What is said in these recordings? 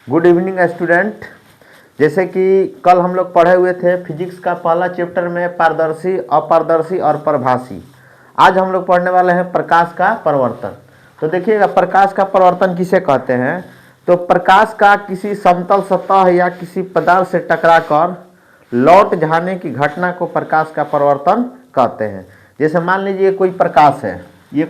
Good evening student. जैसे कि कल हम लोग पढ़े हुए थे फिजिक्स का पहला चैप्टर में पारदर्शी, अपारदर्शी और प्रभासी। आज हम लोग पढ़ने वाले हैं प्रकाश का परिवर्तन। तो देखिएगा, प्रकाश का परिवर्तन किसे कहते हैं? तो प्रकाश का किसी समतल सतह या किसी पदार्थ से टकराकर लौट जाने की घटना को प्रकाश का परिवर्तन कहते हैं। जैसे मान लीजिए कोई प्रकाश है, ये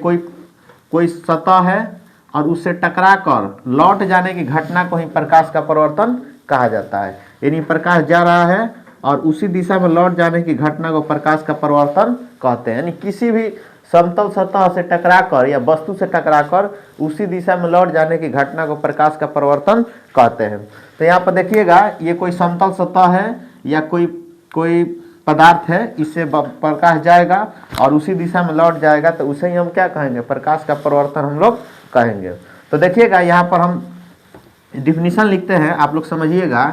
कोई सतह है और उससे टकराकर लौट जाने की घटना को ही प्रकाश का परिवर्तन कहा जाता है। यानी प्रकाश जा रहा है और उसी दिशा में लौट जाने की घटना को प्रकाश का परिवर्तन कहते हैं। यानी किसी भी समतल सतह से टकराकर या वस्तु से टकराकर उसी दिशा में लौट जाने की घटना को प्रकाश का परिवर्तन कहते हैं। तो यहाँ पर देखिएगा, ये कोई समतल सतह है या कोई पदार्थ है, इससे प्रकाश जाएगा और उसी दिशा में लौट जाएगा, तो उसे ही हम क्या कहेंगे? प्रकाश का परिवर्तन हम लोग कहेंगे। तो देखिएगा, यहाँ पर हम डिफिनीशन लिखते हैं, आप लोग समझिएगा।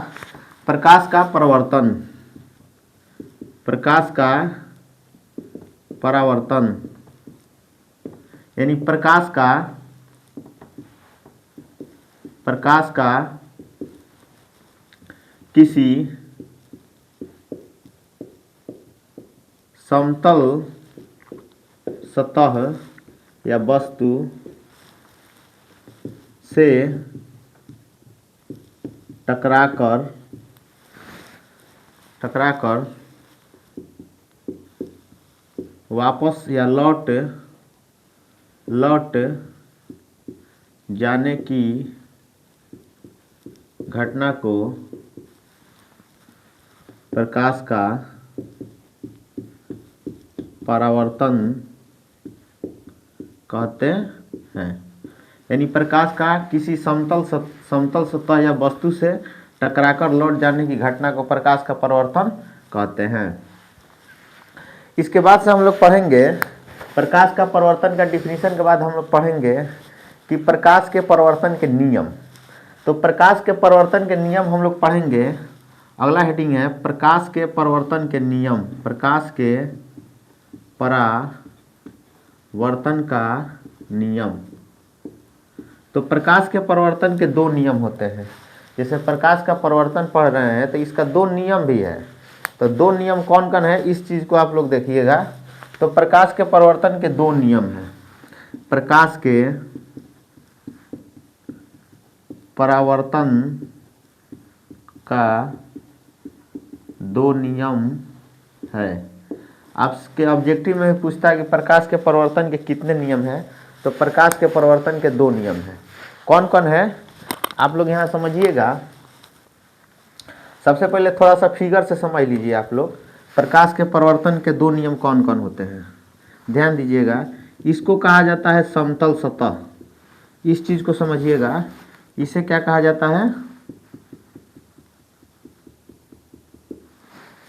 प्रकाश का परिवर्तन, प्रकाश का परावर्तन यानी प्रकाश का किसी समतल सतह या वस्तु से टकराकर वापस या लौट जाने की घटना को प्रकाश का परावर्तन कहते हैं। यानी प्रकाश का किसी समतल सतह या वस्तु से टकराकर लौट जाने की घटना को प्रकाश का परावर्तन कहते हैं। इसके बाद से हम लोग पढ़ेंगे प्रकाश का परिवर्तन का डिफिनीशन के बाद हम लोग पढ़ेंगे कि प्रकाश के परिवर्तन के नियम। तो प्रकाश के परिवर्तन के नियम हम लोग पढ़ेंगे। अगला हेडिंग है प्रकाश के परिवर्तन के नियम। प्रकाश के परावर्तन का नियम। तो प्रकाश के परिवर्तन के दो नियम होते हैं। जैसे प्रकाश का परिवर्तन पढ़ रहे हैं तो इसका दो नियम भी है। तो दो नियम कौन कौन है, इस चीज़ को आप लोग देखिएगा। तो प्रकाश के परिवर्तन के दो नियम हैं। प्रकाश के परावर्तन का दो नियम है। आपके ऑब्जेक्टिव में पूछता है कि प्रकाश के परिवर्तन के कितने नियम हैं। तो प्रकाश के परिवर्तन के दो नियम हैं। कौन कौन है आप लोग यहाँ समझिएगा। सबसे पहले थोड़ा सा फिगर से समझ लीजिए आप लोग, प्रकाश के परिवर्तन के दो नियम कौन कौन होते हैं। ध्यान दीजिएगा, इसको कहा जाता है समतल सतह। इस चीज़ को समझिएगा, इसे क्या कहा जाता है?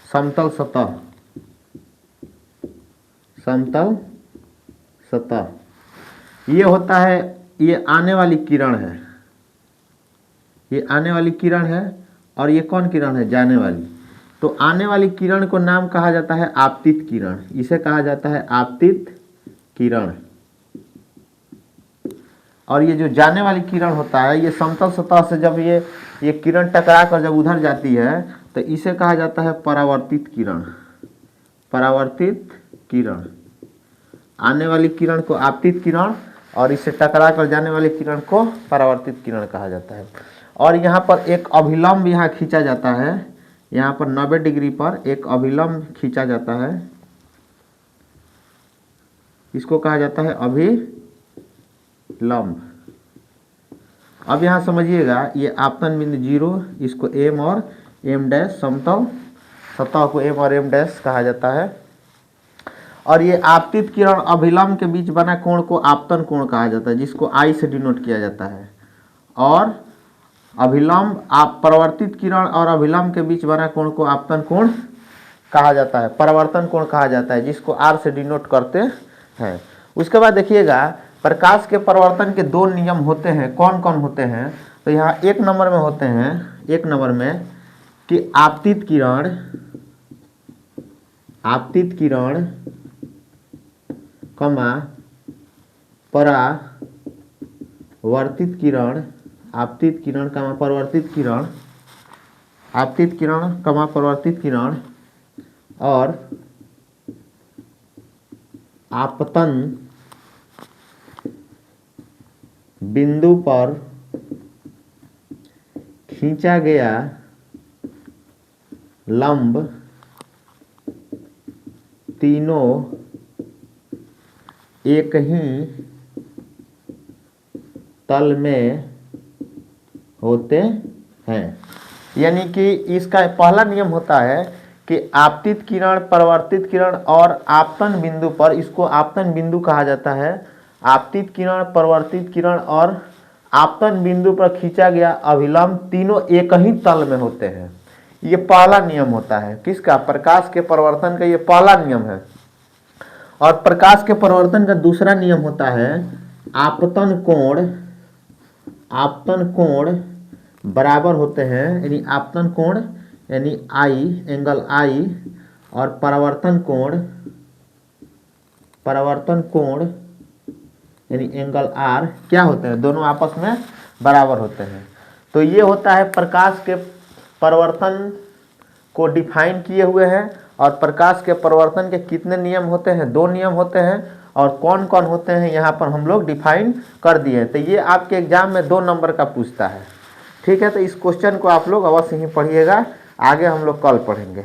समतल सतह। समतल सतह ये होता है, ये आने वाली किरण है, ये आने वाली किरण है और ये कौन किरण है? जाने वाली। तो आने वाली किरण को नाम कहा जाता है आपतित किरण। इसे कहा जाता है आपतित किरण। और ये जो जाने वाली किरण होता है, ये समतल सतह से जब ये किरण टकरा कर जब उधर जाती है तो इसे कहा जाता है परावर्तित किरण। परावर्तित किरण। आने वाली किरण को आपतित किरण और इससे टकरा कर जाने वाली किरण को परावर्तित किरण कहा जाता है। और यहाँ पर एक अभिलंब यहाँ खींचा जाता है। यहाँ पर 90 डिग्री पर एक अभिलंब खींचा जाता है। इसको कहा जाता है अभिलंब। अब यहाँ समझिएगा, ये आपतन बिंदु 0, इसको एम और एम डैश, समतल सतह को एम और एम डैश कहा जाता है। और ये आपतित किरण अभिलंब के बीच बना कोण को आपतन कोण कहा जाता है, जिसको आई से डिनोट किया जाता है। और अभिलंब परावर्तित किरण और अभिलंब के बीच बना कोण को आपतन कोण कहा जाता है, परावर्तन कोण कहा जाता है, जिसको आर से डिनोट करते हैं। उसके बाद देखिएगा, प्रकाश के परिवर्तन के दो नियम होते हैं। कौन कौन होते हैं? तो यहाँ एक नंबर में होते हैं, एक नंबर में कि आपतित किरण कमा परावर्तित किरण आपतित किरण कमा परिवर्तित किरण, आपतित किरण कमा परिवर्तित किरण और आपतन बिंदु पर खींचा गया लंब तीनों एक ही तल में होते हैं। यानी कि इसका पहला नियम होता है कि आपतित किरण, परावर्तित किरण और आपतन बिंदु पर, इसको आपतन बिंदु कहा जाता है। आपतित किरण, परावर्तित किरण और आपतन बिंदु पर खींचा गया अभिलंब तीनों एक ही तल में होते हैं। ये पहला नियम होता है किसका? प्रकाश के परावर्तन का ये पहला नियम है। और प्रकाश के परावर्तन का दूसरा नियम होता है आपतन कोण बराबर होते हैं, यानी आपतन कोण यानी आई, एंगल आई, और परावर्तन कोण यानी एंगल आर क्या होते हैं? दोनों आपस में बराबर होते हैं। तो ये होता है प्रकाश के परिवर्तन को डिफाइन किए हुए हैं। और प्रकाश के परिवर्तन के कितने नियम होते हैं? 2 नियम होते हैं। और कौन कौन होते हैं यहाँ पर हम लोग डिफाइन कर दिए। तो ये आपके एग्जाम में 2 नंबर का पूछता है। ठीक है, तो इस क्वेश्चन को आप लोग अवश्य ही पढ़िएगा। आगे हम लोग कल पढ़ेंगे।